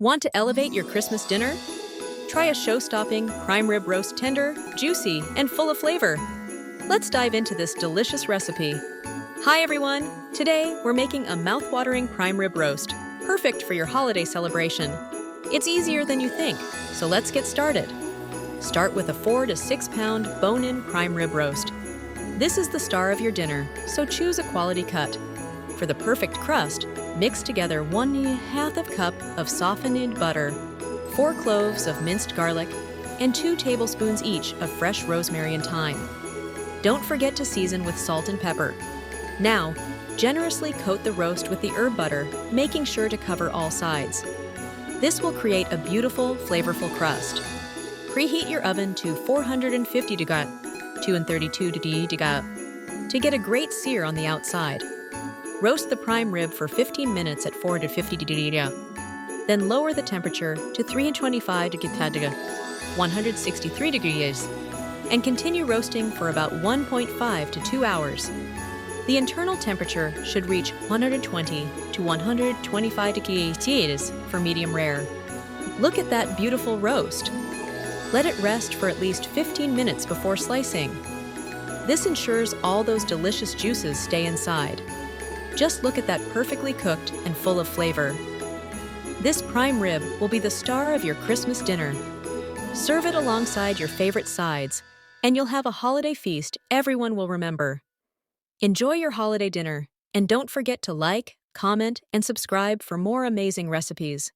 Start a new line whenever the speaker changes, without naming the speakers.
Want to elevate your Christmas dinner? Try a show-stopping prime rib roast, tender, juicy, and full of flavor. Let's dive into this delicious recipe. Hi everyone! Today, we're making a mouth-watering prime rib roast, perfect for your holiday celebration. It's easier than you think, so let's get started. Start with a 4 to 6 pound bone-in prime rib roast. This is the star of your dinner, so choose a quality cut. For the perfect crust, mix together 1/2 cup of softened butter, 4 cloves of minced garlic, and 2 tablespoons each of fresh rosemary and thyme. Don't forget to season with salt and pepper. Now, generously coat the roast with the herb butter, making sure to cover all sides. This will create a beautiful, flavorful crust. Preheat your oven to 450 degrees, 232 degrees to get a great sear on the outside. Roast the prime rib for 15 minutes at 450 degrees. Then lower the temperature to 325 degrees, 163 degrees, and continue roasting for about 1.5 to 2 hours. The internal temperature should reach 120 to 125 degrees for medium rare. Look at that beautiful roast. Let it rest for at least 15 minutes before slicing. This ensures all those delicious juices stay inside. Just look at that perfectly cooked and full of flavor. This prime rib will be the star of your Christmas dinner. Serve it alongside your favorite sides, and you'll have a holiday feast everyone will remember. Enjoy your holiday dinner, and don't forget to like, comment, and subscribe for more amazing recipes.